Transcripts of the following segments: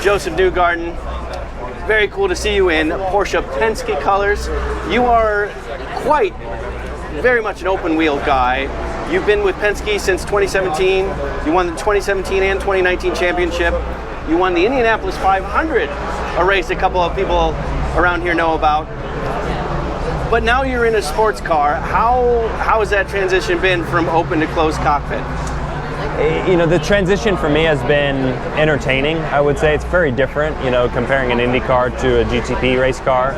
Josef Newgarden. Very cool to see you in Porsche Penske colors. You are quite very much an open wheel guy. You've been with Penske since 2017. You won the 2017 and 2019 championship. You won the Indianapolis 500, a race a couple of people around here know about. But now you're in a sports car. How has that transition been from open to closed cockpit? You know, the transition for me has been entertaining. I would say it's very different, you know, comparing an Indycar to a GTP race car.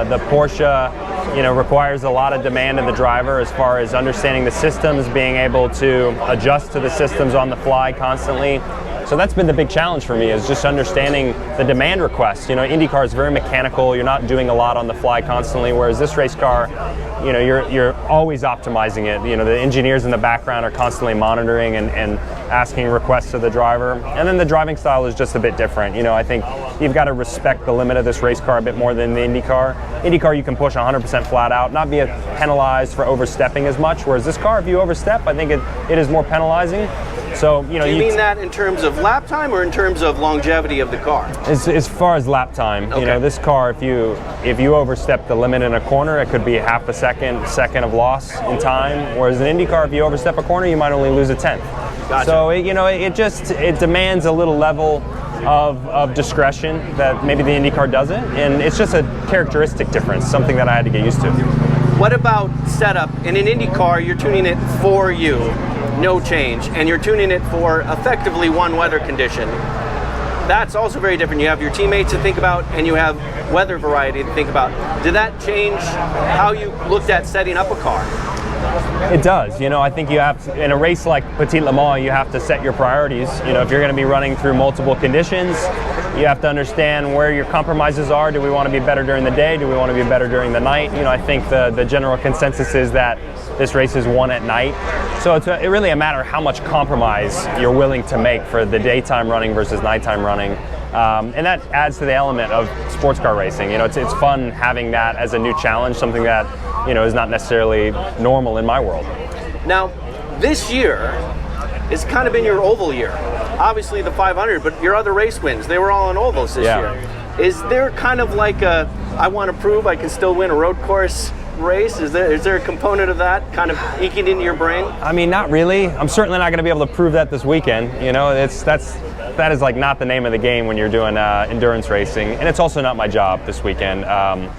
The Porsche, you know, requires a lot of demand of the driver as far as understanding the systems, being able to adjust to the systems on the fly constantly. So that's been the big challenge for me, is just understanding the demand requests. You know, IndyCar is very mechanical. You're not doing a lot on the fly constantly, whereas this race car, you know, you're always optimizing it. You know, the engineers in the background are constantly monitoring and asking requests of the driver. And then the driving style is just a bit different. You know, I think you've got to respect the limit of this race car a bit more than the IndyCar. IndyCar, you can push 100% flat out, not be penalized for overstepping as much, whereas this car, if you overstep, I think it is more penalizing. So, you know, do you mean that in terms of lap time or in terms of longevity of the car? As far as lap time, okay. You know, this car, if you overstep the limit in a corner, it could be half a second of loss in time. Whereas an IndyCar, if you overstep a corner, you might only lose a tenth. Gotcha. So, it demands a little level of discretion that maybe the IndyCar doesn't, and it's just a characteristic difference, something that I had to get used to. What about setup? In an IndyCar, you're tuning it for you. No change, and you're tuning it for effectively one weather condition. That's also very different. You have your teammates to think about, and you have weather variety to think about. Did that change how you looked at setting up a car? It does. You know, I think you have to, in a race like Petit Le Mans, you have to set your priorities. You know, if you're going to be running through multiple conditions, you have to understand where your compromises are. Do we want to be better during the day? Do we want to be better during the night? You know, I think the general consensus is that this race is won at night. So it's really a matter of how much compromise you're willing to make for the daytime running versus nighttime running. And that adds to the element of sports car racing. You know, it's fun having that as a new challenge, something that, you know, is not necessarily normal in my world. Now, this year has kind of been your oval year. Obviously the 500, but your other race wins, they were all on ovals this year. Is there kind of like a, I want to prove I can still win a road course race? Is there a component of that kind of eking into your brain? I mean, not really. I'm certainly not going to be able to prove that this weekend. You know, that is like not the name of the game when you're doing endurance racing, and it's also not my job this weekend.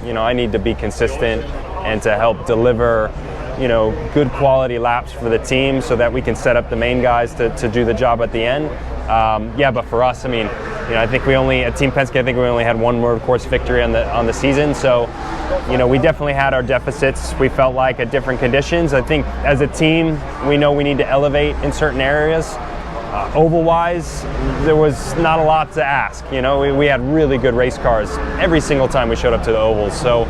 You know, I need to be consistent and to help deliver, you know, good quality laps for the team so that we can set up the main guys to do the job at the end. But for us, I mean, you know, I think at Team Penske, I think we only had one road course victory on the season. So, you know, we definitely had our deficits, we felt like, at different conditions. I think as a team, we know we need to elevate in certain areas. Oval-wise, there was not a lot to ask. You know, we had really good race cars every single time we showed up to the ovals. So,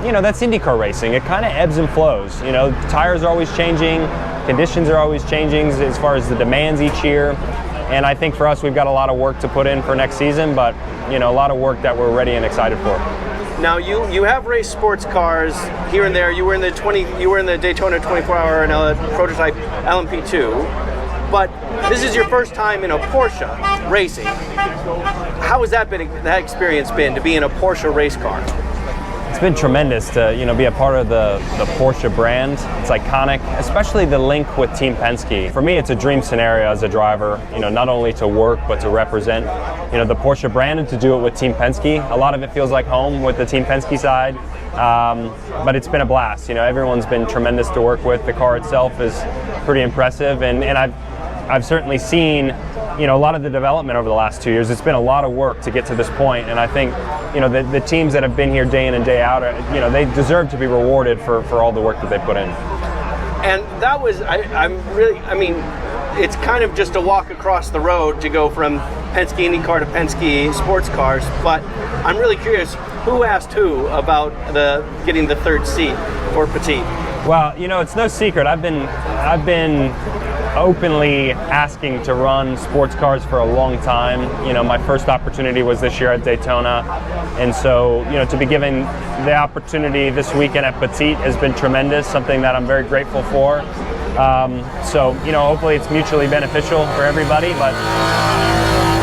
you know, that's IndyCar racing. It kind of ebbs and flows. You know, tires are always changing, conditions are always changing as far as the demands each year. And I think for us, we've got a lot of work to put in for next season, but, you know, a lot of work that we're ready and excited for. Now you have raced sports cars here and there. You were in the Daytona 24-hour and prototype LMP2, but this is your first time in a Porsche racing. How has that experience been to be in a Porsche race car? It's been tremendous to, you know, be a part of the Porsche brand. It's iconic, especially the link with Team Penske. For me, it's a dream scenario as a driver, you know, not only to work, but to represent, you know, the Porsche brand and to do it with Team Penske. A lot of it feels like home with the Team Penske side, but it's been a blast. You know, everyone's been tremendous to work with. The car itself is pretty impressive, and I've certainly seen, you know, a lot of the development over the last 2 years. It's been a lot of work to get to this point, and I think, you know, the teams that have been here day in and day out, you know, they deserve to be rewarded for all the work that they put in. And that was, I mean, it's kind of just a walk across the road to go from Penske IndyCar to Penske sports cars, but I'm really curious, who asked who about getting the third seat for Petit? Well, you know, it's no secret. I've been openly asking to run sports cars for a long time. You know, my first opportunity was this year at Daytona, and so, you know, to be given the opportunity this weekend at Petit has been tremendous, something that I'm very grateful for. So, you know, hopefully it's mutually beneficial for everybody, but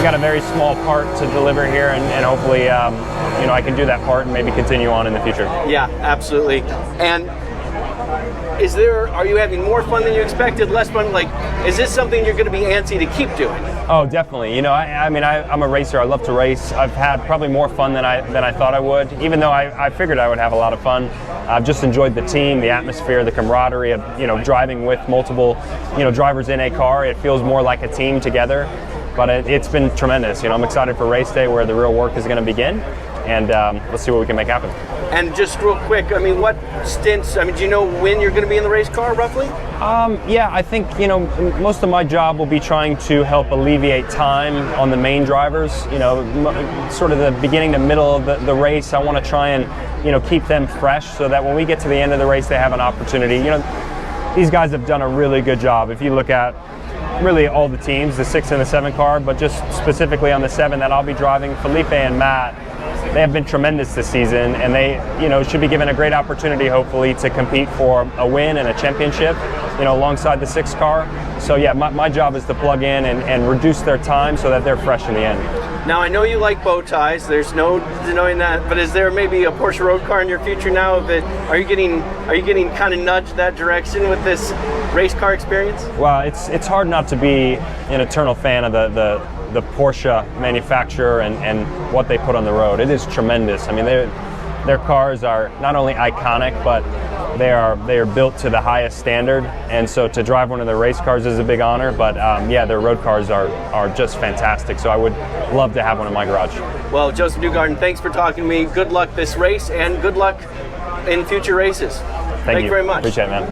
we got a very small part to deliver here, and hopefully, you know, I can do that part and maybe continue on in the future. Yeah, absolutely. And are you having more fun than you expected, less fun? Like, is this something you're going to be antsy to keep doing? Oh, definitely. You know, I mean, I'm a racer. I love to race. I've had probably more fun than I thought I would, even though I figured I would have a lot of fun. I've just enjoyed the team, the atmosphere, the camaraderie of, you know, driving with multiple, you know, drivers in a car. It feels more like a team together, but it's been tremendous. You know, I'm excited for race day where the real work is going to begin, and let's see what we can make happen. And just real quick, I mean, what stints, I mean, do you know when you're going to be in the race car, roughly? Yeah, I think, you know, most of my job will be trying to help alleviate time on the main drivers. You know, sort of the beginning to middle of the race, I want to try and, you know, keep them fresh so that when we get to the end of the race, they have an opportunity. You know, these guys have done a really good job. If you look at really all the teams, the 6 and the 7 car, but just specifically on the 7 that I'll be driving, Felipe and Matt, they have been tremendous this season, and they, you know, should be given a great opportunity, hopefully, to compete for a win and a championship, you know, alongside the 6 car. So yeah, my job is to plug in and reduce their time so that they're fresh in the end. Now, I know you like bow ties. There's no denying that. But is there maybe a Porsche road car in your future now? Are you getting kind of nudged that direction with this race car experience? Well, it's hard not to be an eternal fan of the Porsche manufacturer and what they put on the road. It is tremendous. I mean, their cars are not only iconic, but they are built to the highest standard, and so to drive one of their race cars is a big honor. But yeah, their road cars are just fantastic, so I would love to have one in my garage. Well, Josef Newgarden, thanks for talking to me. Good luck this race, and good luck in future races. Thank you very much. Appreciate it, man.